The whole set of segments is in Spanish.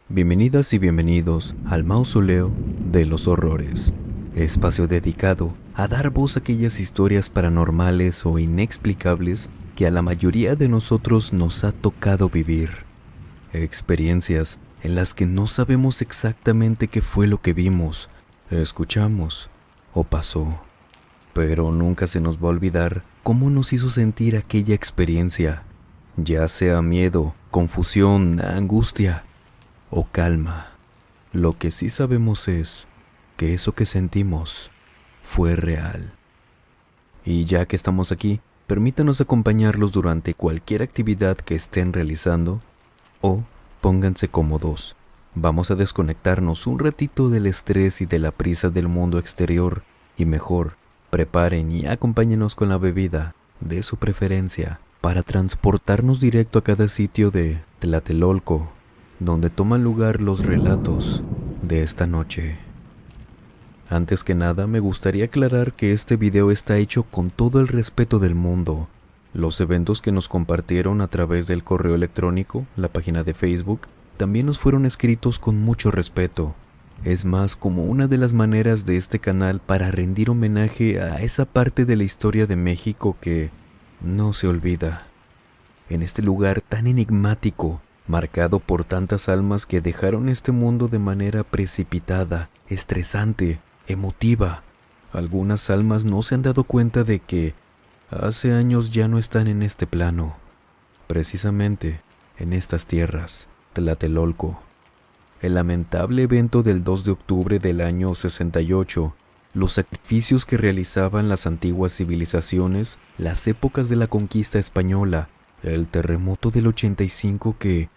Bienvenidas y bienvenidos al Mausoleo de los Horrores, espacio dedicado a dar voz a aquellas historias paranormales o inexplicables que a la mayoría de nosotros nos ha tocado vivir. Experiencias en las que no sabemos exactamente qué fue lo que vimos, escuchamos o pasó, pero nunca se nos va a olvidar cómo nos hizo sentir aquella experiencia, ya sea miedo, confusión, angustia o calma. Lo que sí sabemos es que eso que sentimos fue real. Y ya que estamos aquí, permítanos acompañarlos durante cualquier actividad que estén realizando o pónganse cómodos. Vamos a desconectarnos un ratito del estrés y de la prisa del mundo exterior y mejor, preparen y acompáñenos con la bebida de su preferencia para transportarnos directo a cada sitio de Tlatelolco, donde toman lugar los relatos de esta noche. Antes que nada, me gustaría aclarar que este video está hecho con todo el respeto del mundo. Los eventos que nos compartieron a través del correo electrónico, la página de Facebook, también nos fueron escritos con mucho respeto. Es más como una de las maneras de este canal para rendir homenaje a esa parte de la historia de México que no se olvida. En este lugar tan enigmático, marcado por tantas almas que dejaron este mundo de manera precipitada, estresante, emotiva. Algunas almas no se han dado cuenta de que hace años ya no están en este plano, precisamente en estas tierras, Tlatelolco. El lamentable evento del 2 de octubre del año 68, los sacrificios que realizaban las antiguas civilizaciones, las épocas de la conquista española, el terremoto del 85 que,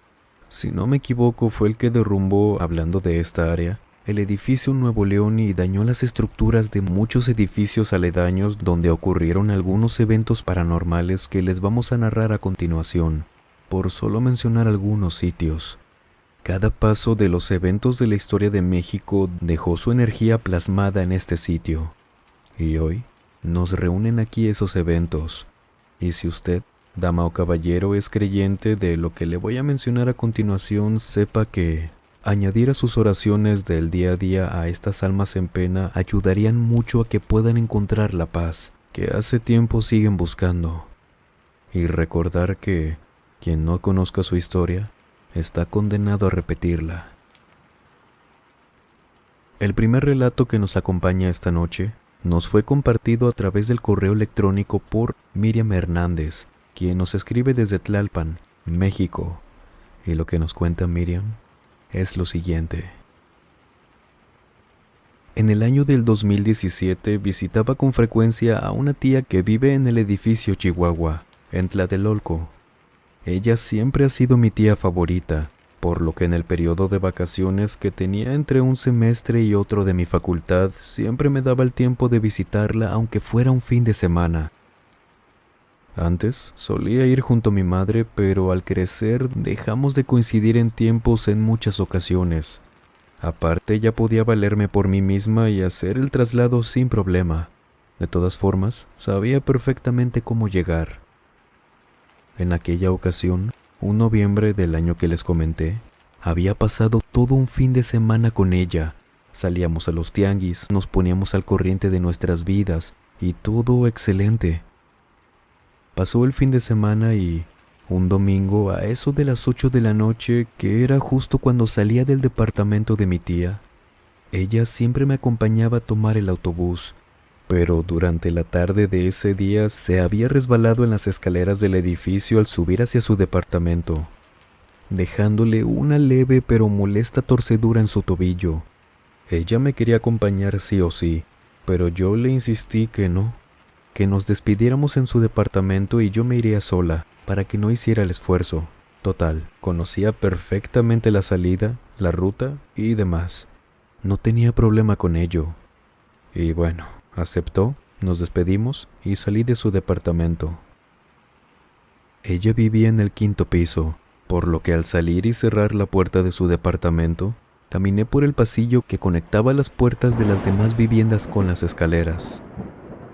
si no me equivoco, fue el que derrumbó, hablando de esta área, el edificio Nuevo León y dañó las estructuras de muchos edificios aledaños donde ocurrieron algunos eventos paranormales que les vamos a narrar a continuación, por solo mencionar algunos sitios. Cada paso de los eventos de la historia de México dejó su energía plasmada en este sitio. Y hoy nos reúnen aquí esos eventos. Y si usted, dama o caballero, es creyente de lo que le voy a mencionar a continuación, sepa que añadir a sus oraciones del día a día a estas almas en pena ayudarían mucho a que puedan encontrar la paz que hace tiempo siguen buscando. Y recordar que quien no conozca su historia está condenado a repetirla. El primer relato que nos acompaña esta noche nos fue compartido a través del correo electrónico por Miriam Hernández, quien nos escribe desde Tlalpan, México. Y lo que nos cuenta Miriam es lo siguiente. En el año del 2017 visitaba con frecuencia a una tía que vive en el edificio Chihuahua, en Tlatelolco. Ella siempre ha sido mi tía favorita, por lo que en el periodo de vacaciones que tenía entre un semestre y otro de mi facultad, siempre me daba el tiempo de visitarla aunque fuera un fin de semana. Antes solía ir junto a mi madre, pero al crecer dejamos de coincidir en tiempos en muchas ocasiones. Aparte, ella podía valerme por mí misma y hacer el traslado sin problema. De todas formas, sabía perfectamente cómo llegar. En aquella ocasión, un noviembre del año que les comenté, había pasado todo un fin de semana con ella. Salíamos a los tianguis, nos poníamos al corriente de nuestras vidas y todo excelente. Pasó el fin de semana y un domingo a eso de las 8 de la noche, que era justo cuando salía del departamento de mi tía, ella siempre me acompañaba a tomar el autobús, pero durante la tarde de ese día se había resbalado en las escaleras del edificio al subir hacia su departamento, dejándole una leve pero molesta torcedura en su tobillo. Ella me quería acompañar sí o sí, pero yo le insistí que no, que nos despidiéramos en su departamento y yo me iría sola, para que no hiciera el esfuerzo. Total, conocía perfectamente la salida, la ruta y demás. No tenía problema con ello. Y bueno, aceptó, nos despedimos y salí de su departamento. Ella vivía en el 5º piso, por lo que al salir y cerrar la puerta de su departamento, caminé por el pasillo que conectaba las puertas de las demás viviendas con las escaleras.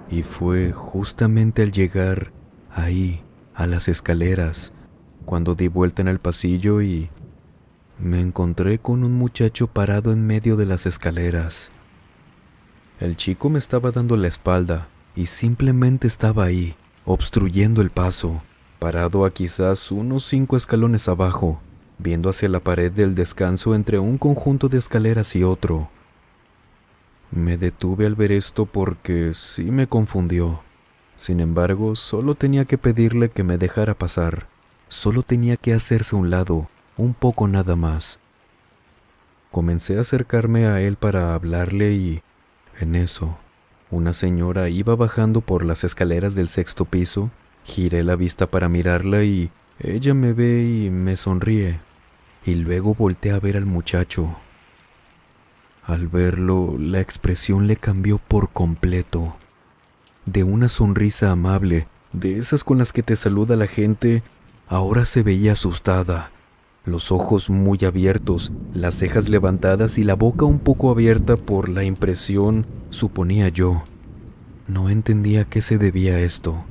Y fue justamente al llegar ahí, a las escaleras, cuando di vuelta en el pasillo y me encontré con un muchacho parado en medio de las escaleras. El chico me estaba dando la espalda y simplemente estaba ahí, obstruyendo el paso, parado a quizás unos 5 escalones abajo, viendo hacia la pared del descanso entre un conjunto de escaleras y otro. Me detuve al ver esto porque sí me confundió. Sin embargo, solo tenía que pedirle que me dejara pasar. Solo tenía que hacerse a un lado, un poco nada más. Comencé a acercarme a él para hablarle y, en eso, una señora iba bajando por las escaleras del 6.º piso. Giré la vista para mirarla y ella me ve y me sonríe. Y luego volteé a ver al muchacho. Al verlo, la expresión le cambió por completo. De una sonrisa amable, de esas con las que te saluda la gente, ahora se veía asustada. Los ojos muy abiertos, las cejas levantadas y la boca un poco abierta por la impresión, suponía yo. No entendía a qué se debía esto.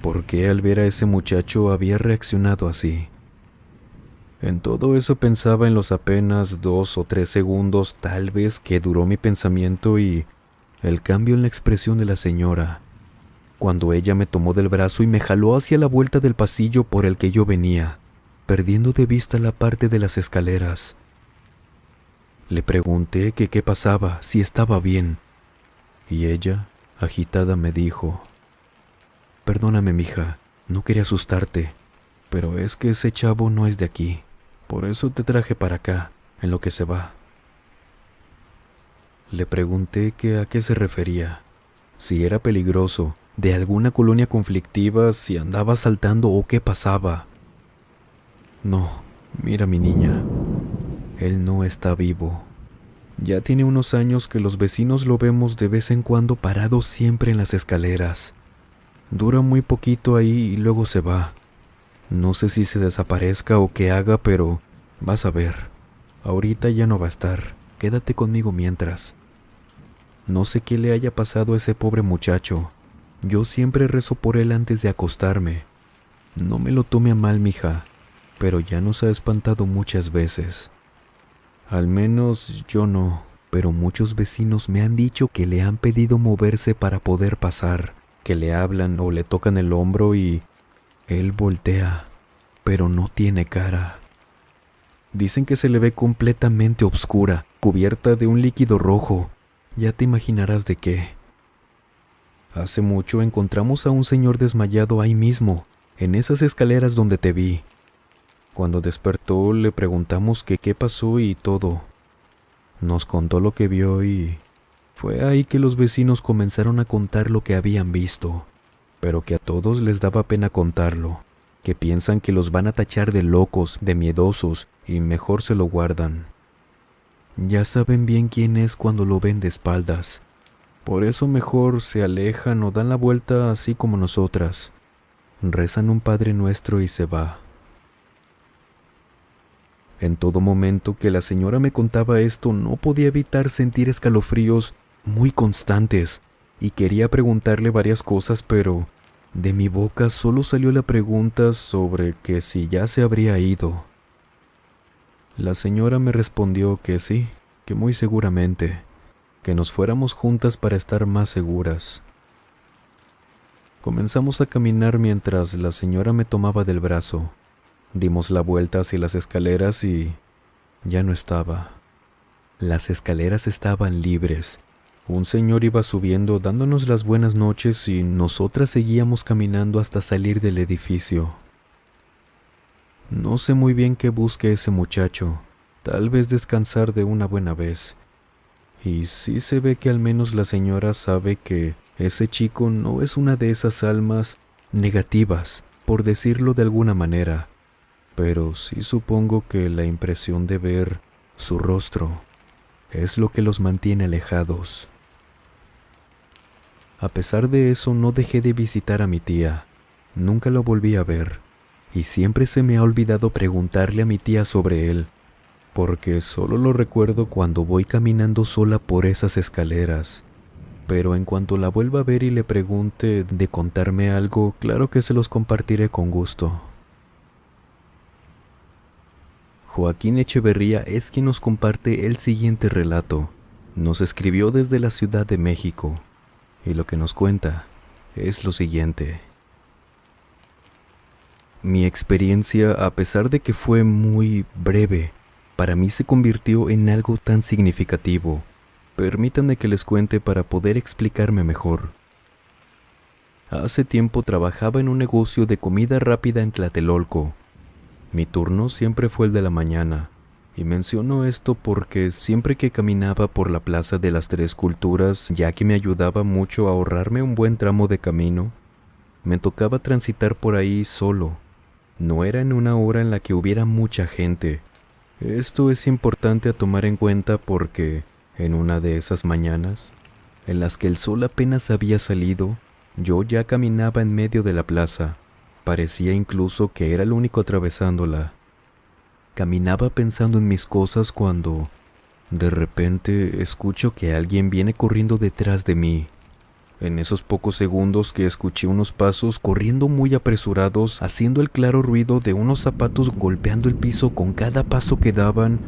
¿Por qué al ver a ese muchacho había reaccionado así? En todo eso pensaba en los apenas 2 o 3 segundos tal vez que duró mi pensamiento y el cambio en la expresión de la señora, cuando ella me tomó del brazo y me jaló hacia la vuelta del pasillo por el que yo venía, perdiendo de vista la parte de las escaleras. Le pregunté que qué pasaba, si estaba bien, y ella, agitada, me dijo: «Perdóname, mija, no quería asustarte, pero es que ese chavo no es de aquí. Por eso te traje para acá, en lo que se va». Le pregunté que a qué se refería, si era peligroso, de alguna colonia conflictiva, si andaba saltando o qué pasaba. «No, mira mi niña, él no está vivo. Ya tiene unos años que los vecinos lo vemos de vez en cuando parado siempre en las escaleras. Dura muy poquito ahí y luego se va. No sé si se desaparezca o qué haga, pero vas a ver. Ahorita ya no va a estar. Quédate conmigo mientras. No sé qué le haya pasado a ese pobre muchacho. Yo siempre rezo por él antes de acostarme. No me lo tome a mal, mija, pero ya nos ha espantado muchas veces. Al menos yo no, pero muchos vecinos me han dicho que le han pedido moverse para poder pasar, que le hablan o le tocan el hombro y él voltea, pero no tiene cara. Dicen que se le ve completamente oscura, cubierta de un líquido rojo. Ya te imaginarás de qué. Hace mucho encontramos a un señor desmayado ahí mismo, en esas escaleras donde te vi. Cuando despertó le preguntamos que qué pasó y todo. Nos contó lo que vio y fue ahí que los vecinos comenzaron a contar lo que habían visto, pero que a todos les daba pena contarlo, que piensan que los van a tachar de locos, de miedosos y mejor se lo guardan. Ya saben bien quién es cuando lo ven de espaldas. Por eso mejor se alejan o dan la vuelta así como nosotras. Rezan un Padre Nuestro y se va. En todo momento que la señora me contaba esto, no podía evitar sentir escalofríos muy constantes y quería preguntarle varias cosas, pero de mi boca solo salió la pregunta sobre que si ya se habría ido. La señora me respondió que sí, que muy seguramente, que nos fuéramos juntas para estar más seguras. Comenzamos a caminar mientras la señora me tomaba del brazo. Dimos la vuelta hacia las escaleras y ya no estaba. Las escaleras estaban libres. Un señor iba subiendo dándonos las buenas noches y nosotras seguíamos caminando hasta salir del edificio. No sé muy bien qué busque ese muchacho, tal vez descansar de una buena vez. Y sí se ve que al menos la señora sabe que ese chico no es una de esas almas negativas, por decirlo de alguna manera, pero sí supongo que la impresión de ver su rostro es lo que los mantiene alejados. A pesar de eso, no dejé de visitar a mi tía. Nunca lo volví a ver, y siempre se me ha olvidado preguntarle a mi tía sobre él, porque solo lo recuerdo cuando voy caminando sola por esas escaleras. Pero en cuanto la vuelva a ver y le pregunte de contarme algo, claro que se los compartiré con gusto. Joaquín Echeverría es quien nos comparte el siguiente relato. Nos escribió desde la Ciudad de México y lo que nos cuenta es lo siguiente. Mi experiencia, a pesar de que fue muy breve, para mí se convirtió en algo tan significativo. Permítanme que les cuente para poder explicarme mejor. Hace tiempo trabajaba en un negocio de comida rápida en Tlatelolco. Mi turno siempre fue el de la mañana, y menciono esto porque siempre que caminaba por la Plaza de las Tres Culturas, ya que me ayudaba mucho a ahorrarme un buen tramo de camino, me tocaba transitar por ahí solo. No era en una hora en la que hubiera mucha gente. Esto es importante a tomar en cuenta porque, en una de esas mañanas, en las que el sol apenas había salido, yo ya caminaba en medio de la plaza. Parecía incluso que era el único atravesándola. Caminaba pensando en mis cosas cuando, de repente, escucho que alguien viene corriendo detrás de mí. En esos pocos segundos que escuché unos pasos corriendo muy apresurados, haciendo el claro ruido de unos zapatos golpeando el piso con cada paso que daban,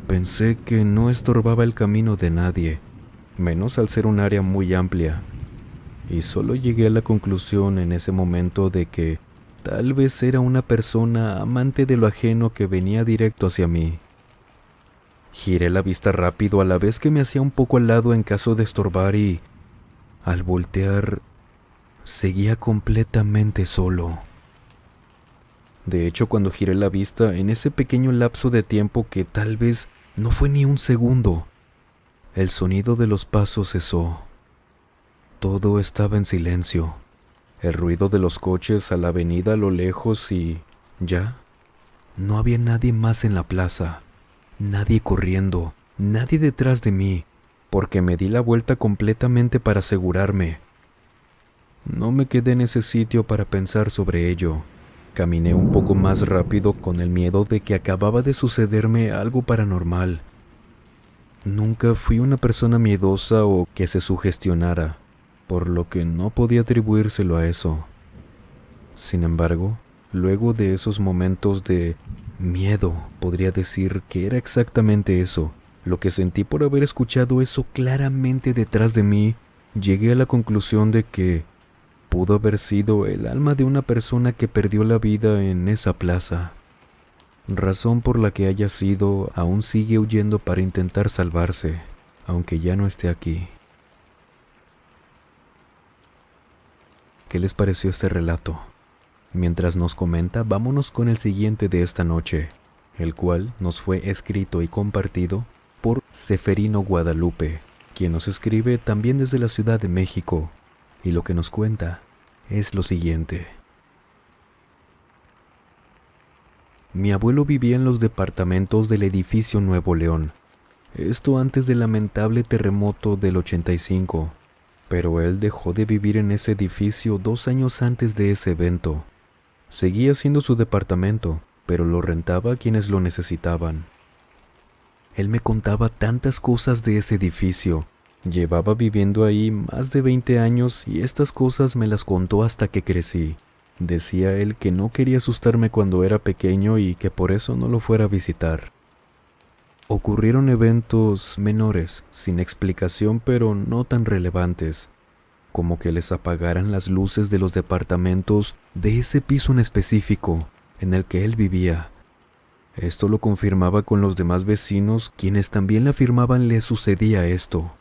pensé que no estorbaba el camino de nadie, menos al ser un área muy amplia. Y solo llegué a la conclusión en ese momento de que tal vez era una persona amante de lo ajeno que venía directo hacia mí. Giré la vista rápido a la vez que me hacía un poco al lado en caso de estorbar y, al voltear, seguía completamente solo. De hecho, cuando giré la vista, en ese pequeño lapso de tiempo que tal vez no fue ni un segundo, el sonido de los pasos cesó. Todo estaba en silencio. El ruido de los coches a la avenida a lo lejos y ya, no había nadie más en la plaza. Nadie corriendo, nadie detrás de mí, porque me di la vuelta completamente para asegurarme. No me quedé en ese sitio para pensar sobre ello. Caminé un poco más rápido con el miedo de que acababa de sucederme algo paranormal. Nunca fui una persona miedosa o que se sugestionara, por lo que no podía atribuírselo a eso. Sin embargo, luego de esos momentos de miedo, podría decir que era exactamente eso. Lo que sentí por haber escuchado eso claramente detrás de mí, llegué a la conclusión de que pudo haber sido el alma de una persona que perdió la vida en esa plaza. Razón por la que haya sido, aún sigue huyendo para intentar salvarse, aunque ya no esté aquí. ¿Qué les pareció este relato? Mientras nos comenta, vámonos con el siguiente de esta noche, el cual nos fue escrito y compartido por Seferino Guadalupe, quien nos escribe también desde la Ciudad de México, y lo que nos cuenta es lo siguiente. Mi abuelo vivía en los departamentos del edificio Nuevo León, esto antes del lamentable terremoto del 85, pero él dejó de vivir en ese edificio 2 años antes de ese evento. Seguía siendo su departamento, pero lo rentaba a quienes lo necesitaban. Él me contaba tantas cosas de ese edificio. Llevaba viviendo ahí más de 20 años y estas cosas me las contó hasta que crecí. Decía él que no quería asustarme cuando era pequeño y que por eso no lo fuera a visitar. Ocurrieron eventos menores, sin explicación pero no tan relevantes, como que les apagaran las luces de los departamentos de ese piso en específico en el que él vivía. Esto lo confirmaba con los demás vecinos, quienes también le afirmaban le sucedía esto.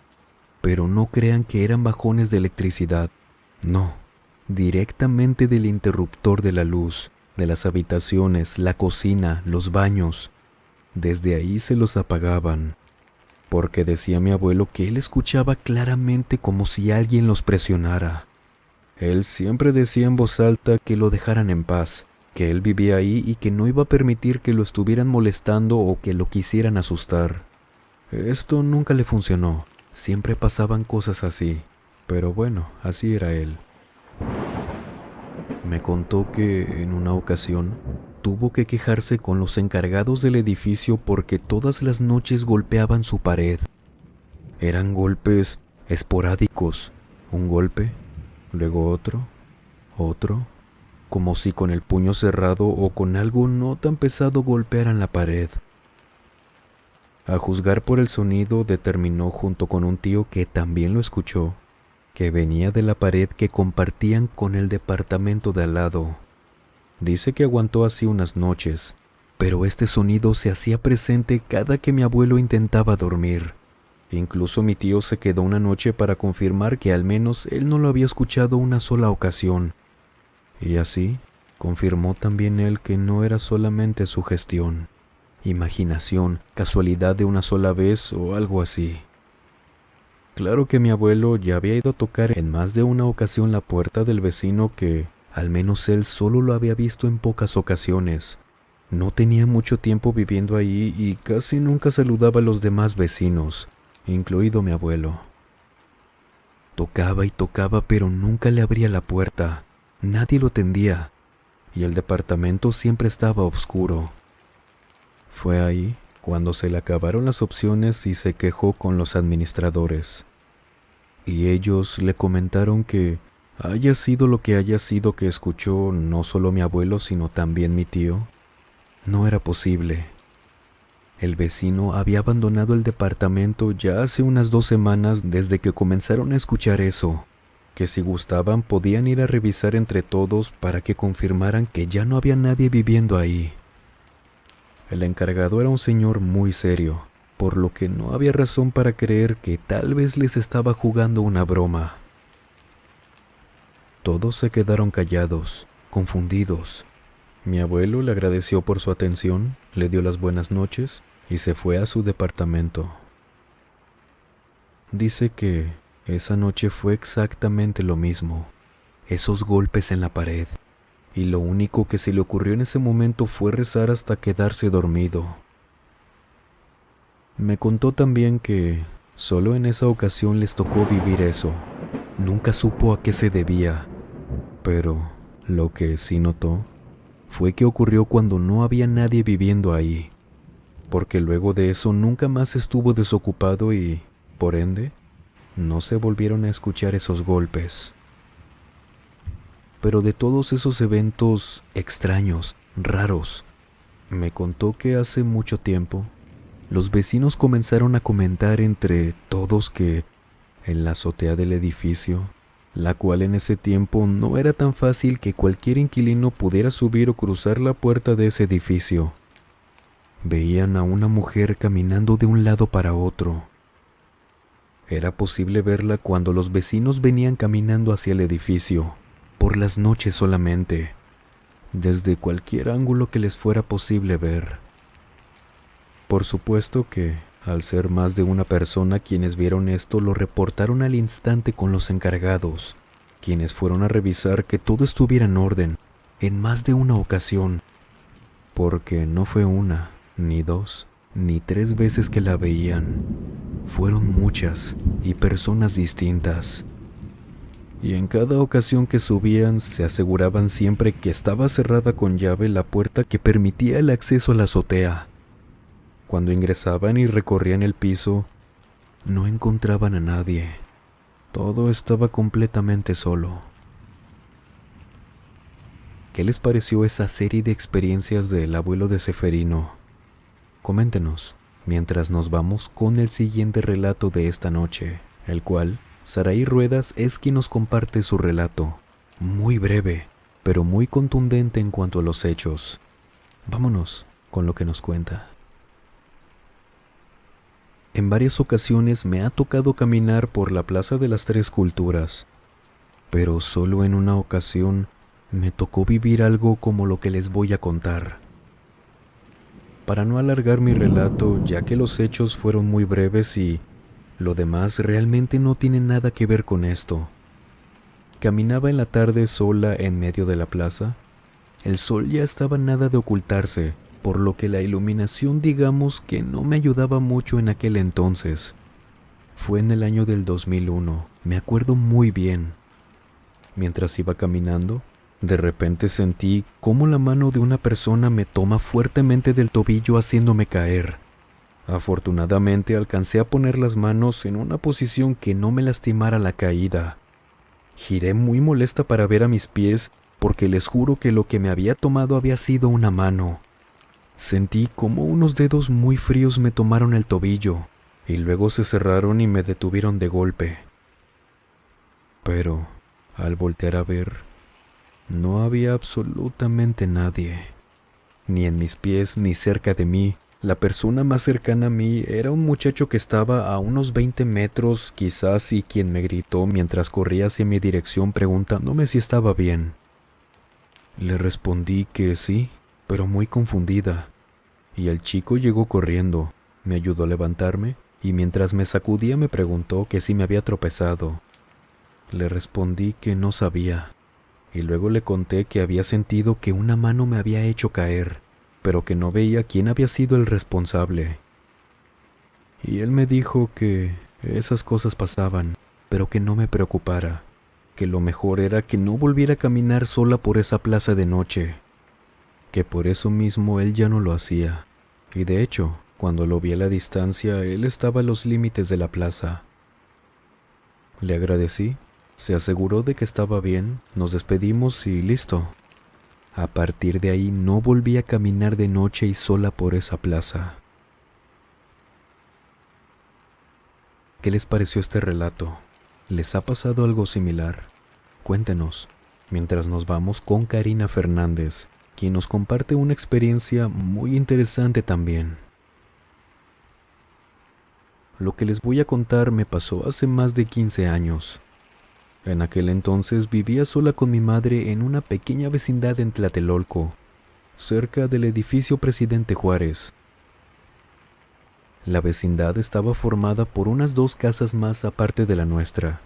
Pero no crean que eran bajones de electricidad. No, directamente del interruptor de la luz, de las habitaciones, la cocina, los baños. Desde ahí se los apagaban. Porque decía mi abuelo que él escuchaba claramente como si alguien los presionara. Él siempre decía en voz alta que lo dejaran en paz, que él vivía ahí y que no iba a permitir que lo estuvieran molestando o que lo quisieran asustar. Esto nunca le funcionó, siempre pasaban cosas así, pero bueno, así era él. Me contó que en una ocasión tuvo que quejarse con los encargados del edificio porque todas las noches golpeaban su pared. Eran golpes esporádicos, un golpe, luego otro, como si con el puño cerrado o con algo no tan pesado golpearan la pared. A juzgar por el sonido, determinó junto con un tío que también lo escuchó, que venía de la pared que compartían con el departamento de al lado. Dice que aguantó así unas noches, pero este sonido se hacía presente cada que mi abuelo intentaba dormir. Incluso mi tío se quedó una noche para confirmar que al menos él no lo había escuchado una sola ocasión. Y así, confirmó también él que no era solamente sugestión, imaginación, casualidad de una sola vez o algo así. Claro que mi abuelo ya había ido a tocar en más de una ocasión la puerta del vecino que, al menos él solo lo había visto en pocas ocasiones. No tenía mucho tiempo viviendo ahí y casi nunca saludaba a los demás vecinos, incluido mi abuelo. Tocaba y tocaba, pero nunca le abría la puerta. Nadie lo atendía, y el departamento siempre estaba oscuro. Fue ahí cuando se le acabaron las opciones y se quejó con los administradores. Y ellos le comentaron que haya sido lo que haya sido que escuchó no solo mi abuelo sino también mi tío, no era posible. El vecino había abandonado el departamento ya hace unas 2 semanas desde que comenzaron a escuchar eso, que si gustaban podían ir a revisar entre todos para que confirmaran que ya no había nadie viviendo ahí. El encargado era un señor muy serio, por lo que no había razón para creer que tal vez les estaba jugando una broma. Todos se quedaron callados, confundidos. Mi abuelo le agradeció por su atención, le dio las buenas noches y se fue a su departamento. Dice que esa noche fue exactamente lo mismo, esos golpes en la pared, y lo único que se le ocurrió en ese momento fue rezar hasta quedarse dormido. Me contó también que solo en esa ocasión les tocó vivir eso. Nunca supo a qué se debía, pero lo que sí notó fue que ocurrió cuando no había nadie viviendo ahí, porque luego de eso nunca más estuvo desocupado y, por ende, no se volvieron a escuchar esos golpes. Pero de todos esos eventos extraños, raros, me contó que hace mucho tiempo los vecinos comenzaron a comentar entre todos que en la azotea del edificio, la cual en ese tiempo no era tan fácil que cualquier inquilino pudiera subir o cruzar la puerta de ese edificio, veían a una mujer caminando de un lado para otro. Era posible verla cuando los vecinos venían caminando hacia el edificio, por las noches solamente, desde cualquier ángulo que les fuera posible ver. Por supuesto que, al ser más de una persona quienes vieron esto, lo reportaron al instante con los encargados, quienes fueron a revisar que todo estuviera en orden, en más de una ocasión, porque no fue una, ni 2, ni 3 veces que la veían, fueron muchas y personas distintas. Y en cada ocasión que subían se aseguraban siempre que estaba cerrada con llave la puerta que permitía el acceso a la azotea. Cuando ingresaban y recorrían el piso, no encontraban a nadie. Todo estaba completamente solo. ¿Qué les pareció esa serie de experiencias del abuelo de Seferino? Coméntenos, mientras nos vamos con el siguiente relato de esta noche, el cual Saraí Ruedas es quien nos comparte su relato, muy breve, pero muy contundente en cuanto a los hechos. Vámonos con lo que nos cuenta. En varias ocasiones me ha tocado caminar por la Plaza de las Tres Culturas, pero solo en una ocasión me tocó vivir algo como lo que les voy a contar. Para no alargar mi relato, ya que los hechos fueron muy breves y lo demás realmente no tiene nada que ver con esto. Caminaba en la tarde sola en medio de la plaza. El sol ya estaba nada de ocultarse, por lo que la iluminación digamos que no me ayudaba mucho en aquel entonces. Fue en el año del 2001, me acuerdo muy bien. Mientras iba caminando, de repente sentí cómo la mano de una persona me toma fuertemente del tobillo haciéndome caer. Afortunadamente alcancé a poner las manos en una posición que no me lastimara la caída. Giré muy molesta para ver a mis pies porque les juro que lo que me había tomado había sido una mano. Sentí como unos dedos muy fríos me tomaron el tobillo y luego se cerraron y me detuvieron de golpe. Pero, al voltear a ver, no había absolutamente nadie, ni en mis pies ni cerca de mí. La persona más cercana a mí era un muchacho que estaba a unos 20 metros quizás y quien me gritó mientras corría hacia mi dirección preguntándome si estaba bien. Le respondí que sí, pero muy confundida, y el chico llegó corriendo, me ayudó a levantarme y mientras me sacudía me preguntó que si me había tropezado. Le respondí que no sabía, y luego le conté que había sentido que una mano me había hecho caer, pero que no veía quién había sido el responsable. Y él me dijo que esas cosas pasaban, pero que no me preocupara, que lo mejor era que no volviera a caminar sola por esa plaza de noche, que por eso mismo él ya no lo hacía. Y de hecho, cuando lo vi a la distancia, él estaba a los límites de la plaza. Le agradecí, se aseguró de que estaba bien, nos despedimos y listo. A partir de ahí no volví a caminar de noche y sola por esa plaza. ¿Qué les pareció este relato? ¿Les ha pasado algo similar? Cuéntenos, mientras nos vamos con Karina Fernández, quien nos comparte una experiencia muy interesante también. Lo que les voy a contar me pasó hace más de 15 años. En aquel entonces vivía sola con mi madre en una pequeña vecindad en Tlatelolco, cerca del edificio Presidente Juárez. La vecindad estaba formada por unas 2 casas más aparte de la nuestra,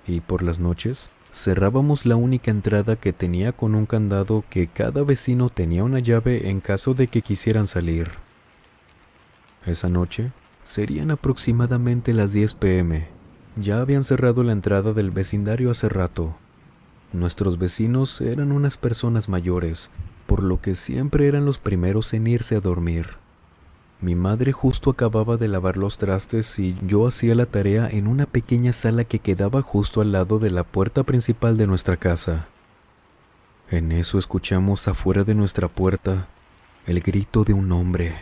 y por las noches cerrábamos la única entrada que tenía con un candado que cada vecino tenía una llave en caso de que quisieran salir. Esa noche serían aproximadamente las 10 p.m. Ya habían cerrado la entrada del vecindario hace rato. Nuestros vecinos eran unas personas mayores, por lo que siempre eran los primeros en irse a dormir. Mi madre justo acababa de lavar los trastes y yo hacía la tarea en una pequeña sala que quedaba justo al lado de la puerta principal de nuestra casa. En eso escuchamos afuera de nuestra puerta el grito de un hombre.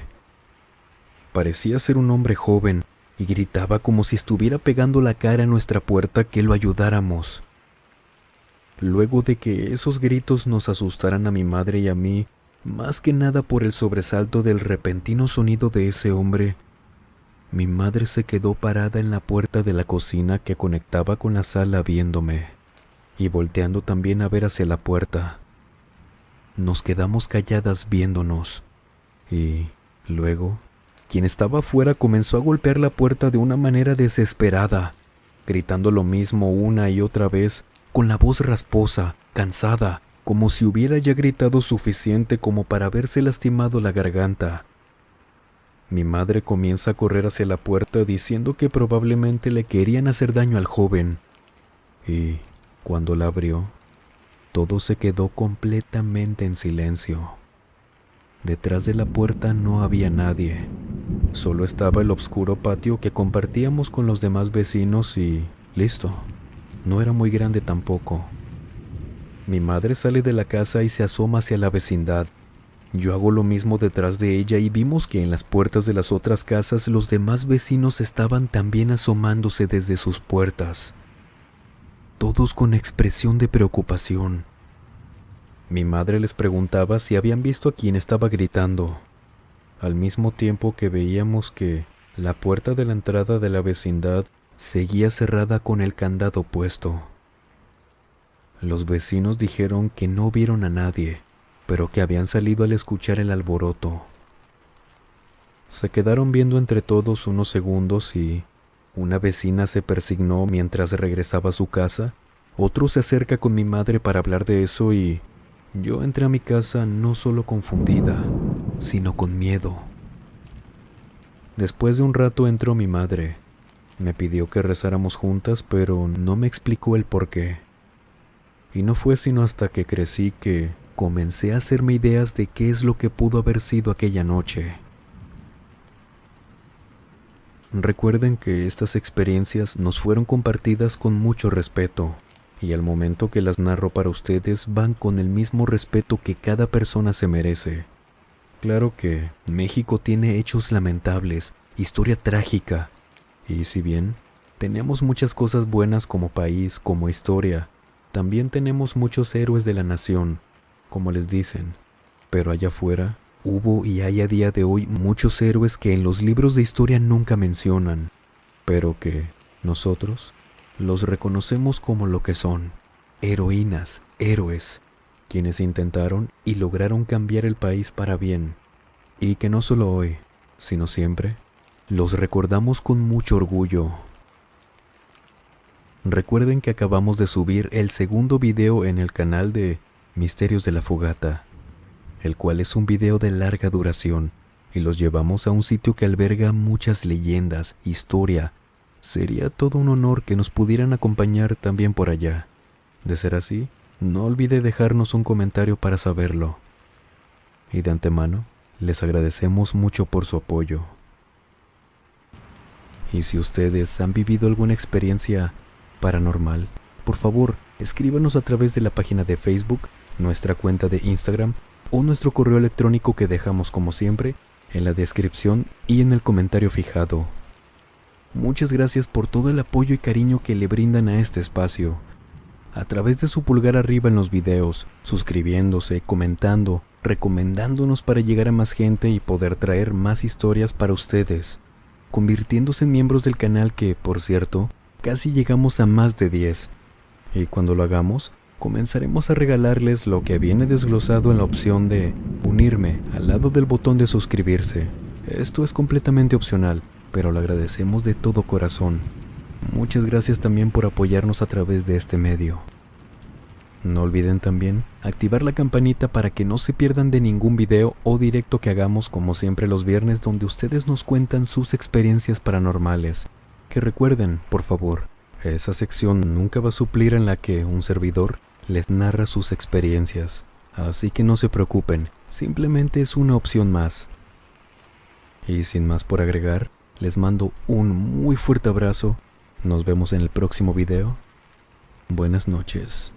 Parecía ser un hombre joven y gritaba como si estuviera pegando la cara a nuestra puerta que lo ayudáramos. Luego de que esos gritos nos asustaran a mi madre y a mí, más que nada por el sobresalto del repentino sonido de ese hombre, mi madre se quedó parada en la puerta de la cocina que conectaba con la sala viéndome, y volteando también a ver hacia la puerta. Nos quedamos calladas viéndonos, y luego, quien estaba afuera comenzó a golpear la puerta de una manera desesperada, gritando lo mismo una y otra vez, con la voz rasposa, cansada, como si hubiera ya gritado suficiente como para haberse lastimado la garganta. Mi madre comienza a correr hacia la puerta diciendo que probablemente le querían hacer daño al joven. Y cuando la abrió, todo se quedó completamente en silencio. Detrás de la puerta no había nadie. Solo estaba el oscuro patio que compartíamos con los demás vecinos y listo. No era muy grande tampoco. Mi madre sale de la casa y se asoma hacia la vecindad. Yo hago lo mismo detrás de ella y vimos que en las puertas de las otras casas los demás vecinos estaban también asomándose desde sus puertas, todos con expresión de preocupación. Mi madre les preguntaba si habían visto a quien estaba gritando, al mismo tiempo que veíamos que la puerta de la entrada de la vecindad seguía cerrada con el candado puesto. Los vecinos dijeron que no vieron a nadie, pero que habían salido al escuchar el alboroto. Se quedaron viendo entre todos unos segundos y una vecina se persignó mientras regresaba a su casa, otro se acerca con mi madre para hablar de eso y yo entré a mi casa no solo confundida, sino con miedo. Después de un rato entró mi madre. Me pidió que rezáramos juntas, pero no me explicó el por qué. Y no fue sino hasta que crecí que comencé a hacerme ideas de qué es lo que pudo haber sido aquella noche. Recuerden que estas experiencias nos fueron compartidas con mucho respeto, y al momento que las narro para ustedes van con el mismo respeto que cada persona se merece. Claro que México tiene hechos lamentables, historia trágica, y si bien tenemos muchas cosas buenas como país, como historia, también tenemos muchos héroes de la nación, como les dicen, pero allá afuera hubo y hay a día de hoy muchos héroes que en los libros de historia nunca mencionan, pero que nosotros los reconocemos como lo que son, heroínas, héroes, quienes intentaron y lograron cambiar el país para bien, y que no solo hoy, sino siempre, los recordamos con mucho orgullo. Recuerden que acabamos de subir el segundo video en el canal de Misterios de la Fogata, el cual es un video de larga duración, y los llevamos a un sitio que alberga muchas leyendas, historia. Sería todo un honor que nos pudieran acompañar también por allá. De ser así, no olvide dejarnos un comentario para saberlo. Y de antemano, les agradecemos mucho por su apoyo. Y si ustedes han vivido alguna experiencia paranormal, por favor, escríbanos a través de la página de Facebook, nuestra cuenta de Instagram o nuestro correo electrónico que dejamos como siempre en la descripción y en el comentario fijado. Muchas gracias por todo el apoyo y cariño que le brindan a este espacio. A través de su pulgar arriba en los videos, suscribiéndose, comentando, recomendándonos para llegar a más gente y poder traer más historias para ustedes, convirtiéndose en miembros del canal que, por cierto, casi llegamos a más de 10. Y cuando lo hagamos, comenzaremos a regalarles lo que viene desglosado en la opción de unirme al lado del botón de suscribirse. Esto es completamente opcional, pero lo agradecemos de todo corazón. Muchas gracias también por apoyarnos a través de este medio. No olviden también activar la campanita para que no se pierdan de ningún video o directo que hagamos como siempre los viernes, donde ustedes nos cuentan sus experiencias paranormales. Que recuerden, por favor, esa sección nunca va a suplir en la que un servidor les narra sus experiencias. Así que no se preocupen, simplemente es una opción más. Y sin más por agregar, les mando un muy fuerte abrazo. Nos vemos en el próximo video. Buenas noches.